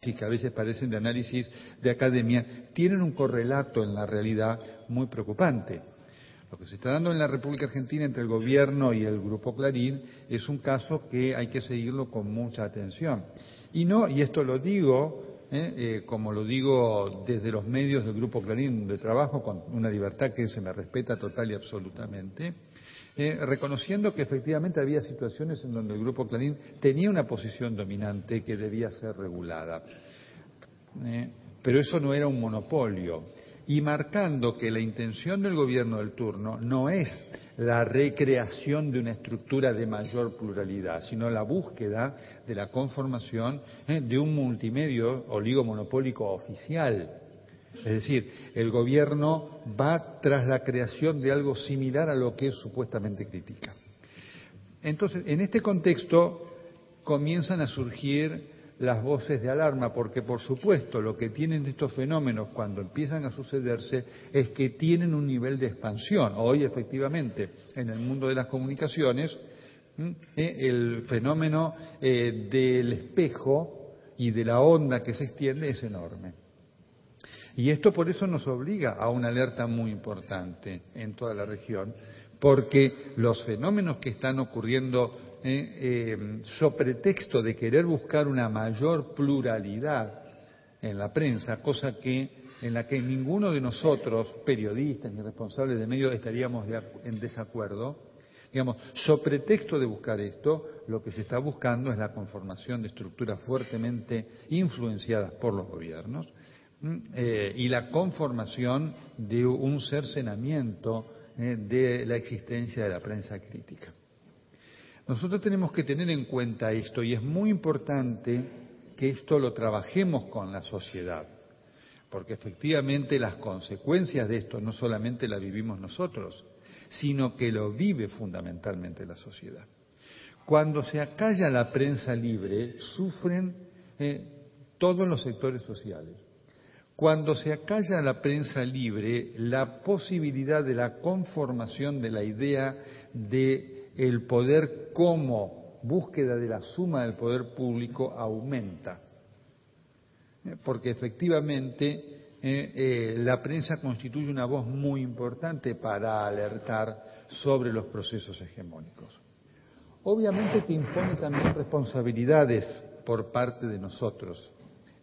que a veces parecen de análisis de academia, tienen un correlato en la realidad muy preocupante. Lo que se está dando en la República Argentina entre el gobierno y el Grupo Clarín es un caso que hay que seguirlo con mucha atención. Y esto lo digo, como lo digo desde los medios del Grupo Clarín de trabajo, con una libertad que se me respeta total y absolutamente, reconociendo que efectivamente había situaciones en donde el Grupo Clarín tenía una posición dominante que debía ser regulada. Pero eso no era un monopolio. Y marcando que la intención del gobierno del turno no es la recreación de una estructura de mayor pluralidad, sino la búsqueda de la conformación de un multimedio oligomonopólico oficial. Es decir, el gobierno va tras la creación de algo similar a lo que supuestamente critica. Entonces, en este contexto comienzan a surgir las voces de alarma, porque por supuesto lo que tienen estos fenómenos cuando empiezan a sucederse es que tienen un nivel de expansión. Hoy efectivamente en el mundo de las comunicaciones el fenómeno del espejo y de la onda que se extiende es enorme. Y esto por eso nos obliga a una alerta muy importante en toda la región, porque los fenómenos que están ocurriendo sobre texto de querer buscar una mayor pluralidad en la prensa, cosa en la que ninguno de nosotros, periodistas ni responsables de medios, estaríamos en desacuerdo. Digamos, sobre texto de buscar esto, lo que se está buscando es la conformación de estructuras fuertemente influenciadas por los gobiernos y la conformación de un cercenamiento de la existencia de la prensa crítica. Nosotros tenemos que tener en cuenta esto y es muy importante que esto lo trabajemos con la sociedad, porque efectivamente las consecuencias de esto no solamente las vivimos nosotros, sino que lo vive fundamentalmente la sociedad. Cuando se acalla la prensa libre, sufren todos los sectores sociales. Cuando se acalla la prensa libre, la posibilidad de la conformación de la idea de el poder como búsqueda de la suma del poder público aumenta, porque efectivamente la prensa constituye una voz muy importante para alertar sobre los procesos hegemónicos. Obviamente que impone también responsabilidades por parte de nosotros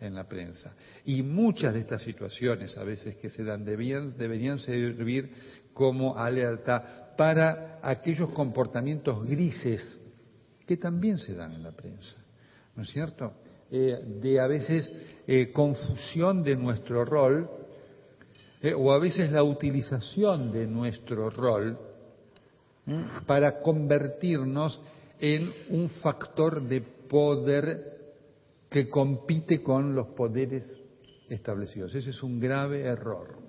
en la prensa, y muchas de estas situaciones a veces que se dan deberían servir como alerta para aquellos comportamientos grises que también se dan en la prensa, ¿no es cierto? De a veces confusión de nuestro rol o a veces la utilización de nuestro rol para convertirnos en un factor de poder que compite con los poderes establecidos. Ese es un grave error.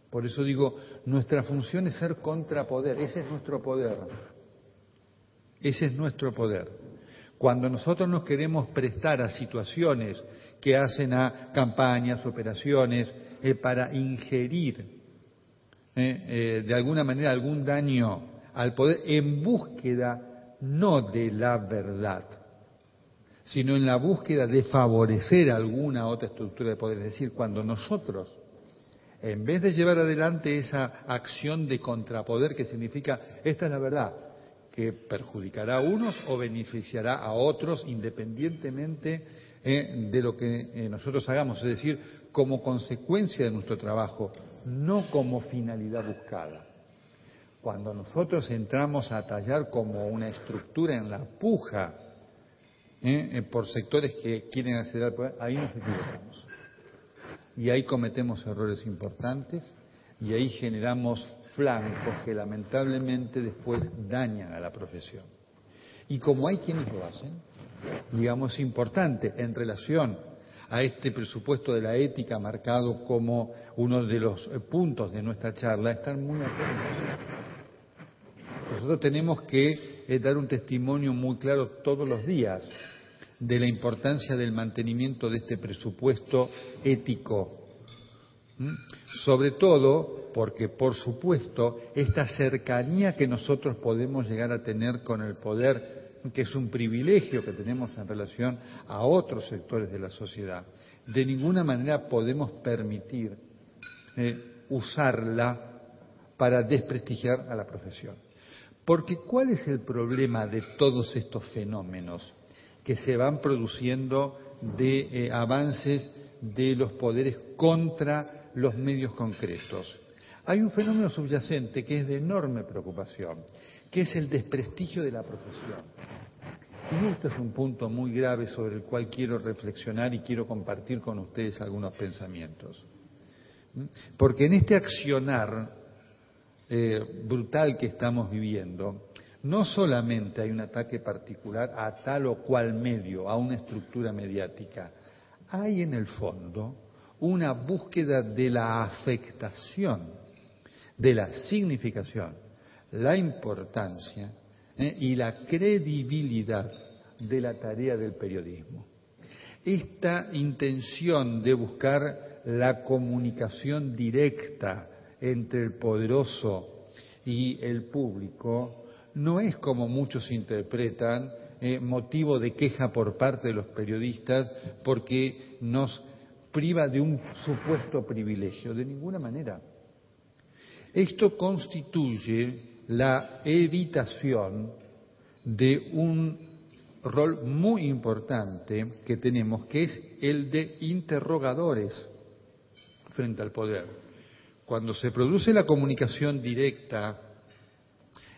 Por eso digo, nuestra función es ser contrapoder, ese es nuestro poder. Ese es nuestro poder. Cuando nosotros nos queremos prestar a situaciones que hacen a campañas, operaciones, para ingerir de alguna manera algún daño al poder en búsqueda no de la verdad, sino en la búsqueda de favorecer alguna otra estructura de poder. Es decir, cuando nosotros, en vez de llevar adelante esa acción de contrapoder que significa, esta es la verdad, que perjudicará a unos o beneficiará a otros independientemente de lo que nosotros hagamos, es decir, como consecuencia de nuestro trabajo, no como finalidad buscada. Cuando nosotros entramos a tallar como una estructura en la puja por sectores que quieren acceder al poder, ahí nos equivocamos. Y ahí cometemos errores importantes y ahí generamos flancos que lamentablemente después dañan a la profesión. Y como hay quienes lo hacen, digamos, es importante en relación a este presupuesto de la ética marcado como uno de los puntos de nuestra charla, estar muy atentos. Nosotros tenemos que dar un testimonio muy claro todos los días de la importancia del mantenimiento de este presupuesto ético, sobre todo porque, por supuesto, esta cercanía que nosotros podemos llegar a tener con el poder, que es un privilegio que tenemos en relación a otros sectores de la sociedad, de ninguna manera podemos permitir usarla para desprestigiar a la profesión. Porque ¿cuál es el problema de todos estos fenómenos que se van produciendo de avances de los poderes contra los medios concretos? Hay un fenómeno subyacente que es de enorme preocupación, que es el desprestigio de la profesión. Y este es un punto muy grave sobre el cual quiero reflexionar y quiero compartir con ustedes algunos pensamientos. Porque en este accionar brutal que estamos viviendo, no solamente hay un ataque particular a tal o cual medio, a una estructura mediática, hay en el fondo una búsqueda de la afectación, de la significación, la importancia y la credibilidad de la tarea del periodismo. Esta intención de buscar la comunicación directa entre el poderoso y el público no es, como muchos interpretan, motivo de queja por parte de los periodistas porque nos priva de un supuesto privilegio, de ninguna manera. Esto constituye la evitación de un rol muy importante que tenemos, que es el de interrogadores frente al poder. Cuando se produce la comunicación directa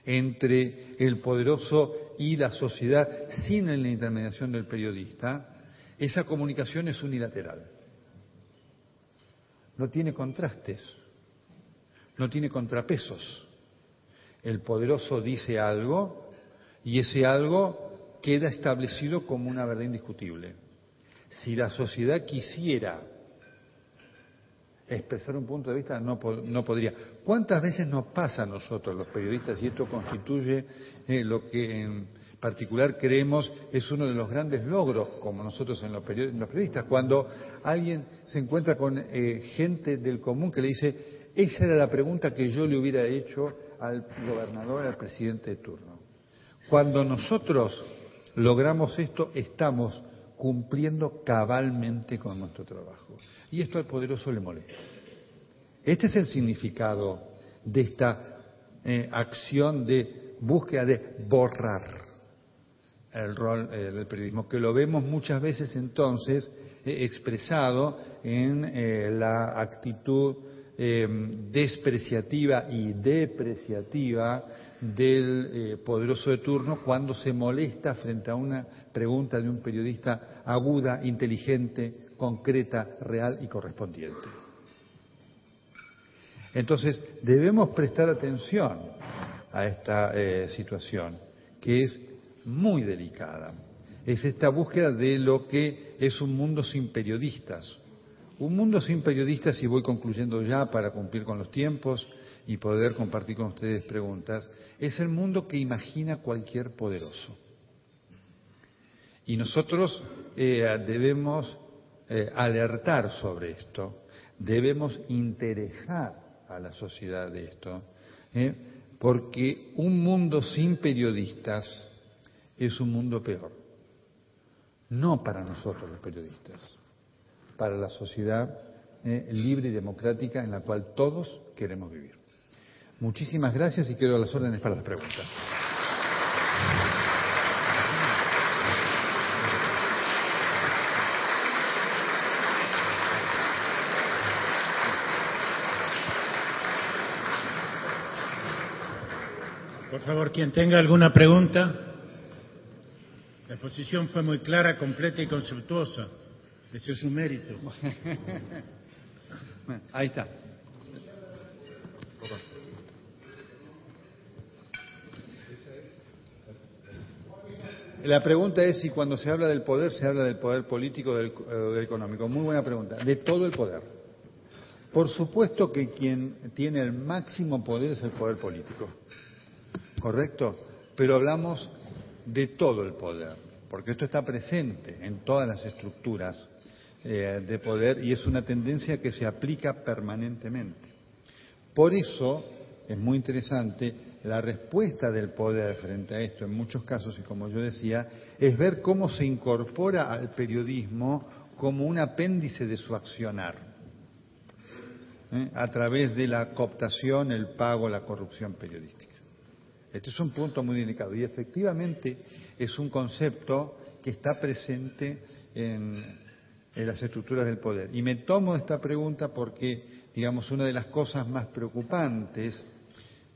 entre el poderoso y la sociedad sin la intermediación del periodista, esa comunicación es unilateral. No tiene contrastes, no tiene contrapesos. El poderoso dice algo y ese algo queda establecido como una verdad indiscutible. Si la sociedad quisiera expresar un punto de vista, no podría. ¿Cuántas veces nos pasa a nosotros, los periodistas, y esto constituye lo que en particular creemos es uno de los grandes logros, como nosotros en los periodistas, cuando alguien se encuentra con gente del común que le dice, esa era la pregunta que yo le hubiera hecho al gobernador, al presidente de turno. Cuando nosotros logramos esto, estamos cumpliendo cabalmente con nuestro trabajo. Y esto al poderoso le molesta. Este es el significado de esta acción de búsqueda de borrar el rol del periodismo, que lo vemos muchas veces entonces expresado en la actitud despreciativa y depreciativa del poderoso de turno cuando se molesta frente a una pregunta de un periodista aguda, inteligente, concreta, real y correspondiente. Entonces, debemos prestar atención a esta situación, que es muy delicada. Es esta búsqueda de lo que es un mundo sin periodistas. Un mundo sin periodistas, y voy concluyendo ya para cumplir con los tiempos y poder compartir con ustedes preguntas, es el mundo que imagina cualquier poderoso. Y nosotros debemos alertar sobre esto, debemos interesar a la sociedad de esto, porque un mundo sin periodistas es un mundo peor. No para nosotros los periodistas, para la sociedad libre y democrática en la cual todos queremos vivir. Muchísimas gracias y quedo a las órdenes para las preguntas. Por favor, quien tenga alguna pregunta. La exposición fue muy clara, completa y conceptuosa. Ese es su mérito. Ahí está. La pregunta es si cuando se habla del poder, se habla del poder político o del económico. Muy buena pregunta. De todo el poder. Por supuesto que quien tiene el máximo poder es el poder político. ¿Correcto? Pero hablamos de todo el poder, porque esto está presente en todas las estructuras de poder y es una tendencia que se aplica permanentemente. Por eso es muy interesante la respuesta del poder frente a esto, en muchos casos, y como yo decía, es ver cómo se incorpora al periodismo como un apéndice de su accionar, a través de la cooptación, el pago, la corrupción periodística. Este es un punto muy delicado y efectivamente es un concepto que está presente en las estructuras del poder. Y me tomo esta pregunta porque, digamos, una de las cosas más preocupantes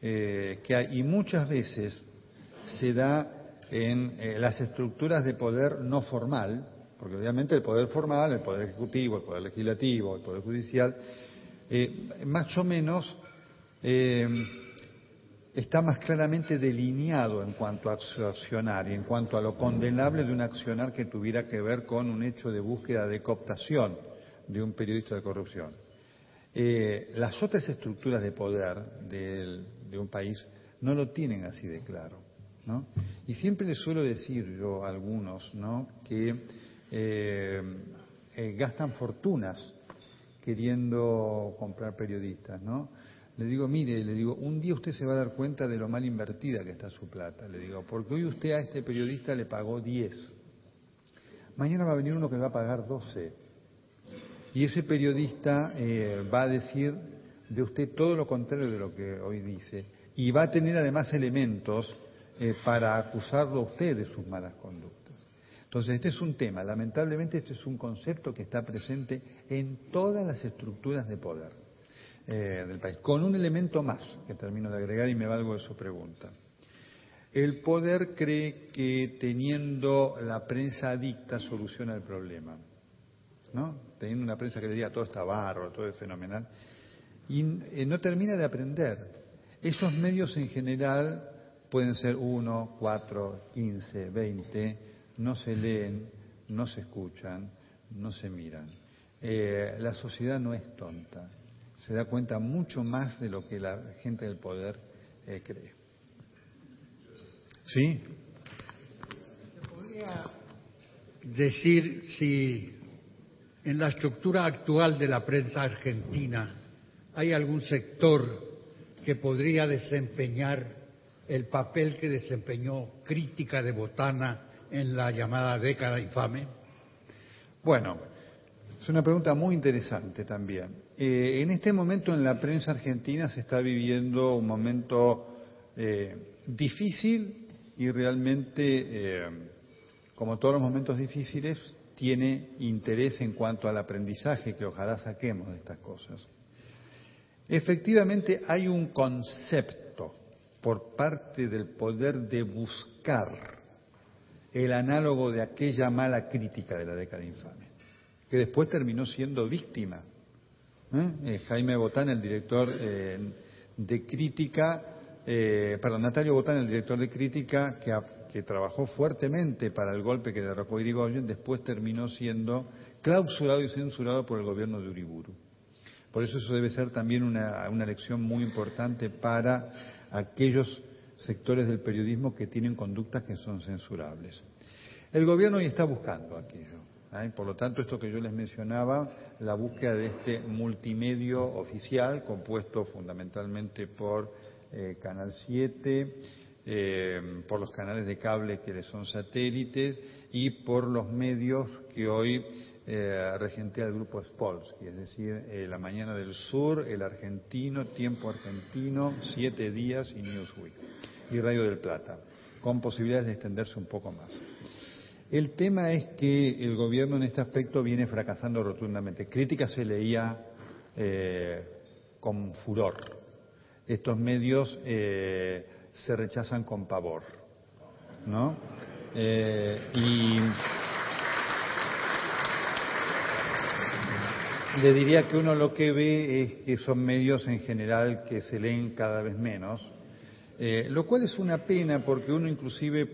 que hay, y muchas veces se da en las estructuras de poder no formal, porque obviamente el poder formal, el poder ejecutivo, el poder legislativo, el poder judicial, más o menos está más claramente delineado en cuanto a su accionar y en cuanto a lo condenable de un accionar que tuviera que ver con un hecho de búsqueda de cooptación de un periodista de corrupción. Las otras estructuras de poder de un país no lo tienen así de claro, ¿no? Y siempre les suelo decir yo a algunos, ¿no?, que gastan fortunas queriendo comprar periodistas, ¿no? Le digo, mire, un día usted se va a dar cuenta de lo mal invertida que está su plata, le digo, porque hoy usted a este periodista le pagó 10. Mañana va a venir uno que va a pagar 12. Y ese periodista va a decir de usted todo lo contrario de lo que hoy dice. Y va a tener además elementos para acusarlo a usted de sus malas conductas. Entonces, este es un tema, lamentablemente este es un concepto que está presente en todas las estructuras de poder del país, con un elemento más que termino de agregar y me valgo de su pregunta. El poder cree que teniendo la prensa adicta soluciona el problema, ¿no? Teniendo una prensa que le diga todo está bárbaro, todo es fenomenal, y no termina de aprender. Esos medios en general pueden ser 1, 4, 15, 20, no se leen, no se escuchan, no se miran. La sociedad no es tonta, se da cuenta mucho más de lo que la gente del poder cree. ¿Sí? ¿Se podría decir si en la estructura actual de la prensa argentina hay algún sector que podría desempeñar el papel que desempeñó Crítica de Botana en la llamada década infame? Bueno, es una pregunta muy interesante también. En este momento en la prensa argentina se está viviendo un momento difícil y realmente, como todos los momentos difíciles, tiene interés en cuanto al aprendizaje que ojalá saquemos de estas cosas. Efectivamente hay un concepto por parte del poder de buscar el análogo de aquella mala crítica de la década infame, que después terminó siendo víctima. Jaime Botana, el director de Crítica, Natalio Botana, el director de Crítica, que trabajó fuertemente para el golpe que derrocó Irigoyen, después terminó siendo clausurado y censurado por el gobierno de Uriburu. Por eso debe ser también una lección muy importante para aquellos sectores del periodismo que tienen conductas que son censurables. El gobierno hoy está buscando aquello. Por lo tanto, esto que yo les mencionaba, la búsqueda de este multimedio oficial, compuesto fundamentalmente por Canal 7, por los canales de cable que le son satélites y por los medios que hoy regentea el grupo Spolsky, es decir, La Mañana del Sur, El Argentino, Tiempo Argentino, 7 Días y Newsweek, y Radio del Plata, con posibilidades de extenderse un poco más. El tema es que el gobierno en este aspecto viene fracasando rotundamente. Crítica se leía con furor. Estos medios se rechazan con pavor, ¿no? Y le diría que uno lo que ve es que son medios en general que se leen cada vez menos, lo cual es una pena porque uno inclusive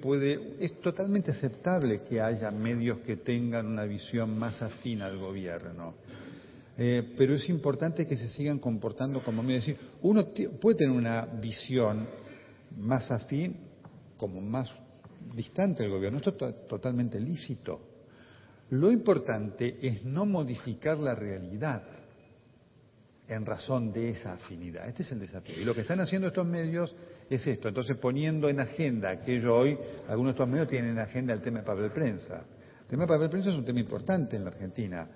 es totalmente aceptable que haya medios que tengan una visión más afín al gobierno, pero es importante que se sigan comportando como medios. Es decir, uno puede tener una visión más afín, como más distante del gobierno, esto es totalmente lícito. Lo importante es no modificar la realidad en razón de esa afinidad. Este es el desafío. Y lo que están haciendo estos medios es esto. Entonces, poniendo en agenda aquello hoy, algunos de estos medios tienen en agenda el tema de papel prensa. tema del papel prensa es un tema importante en la Argentina,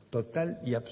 total y absoluto.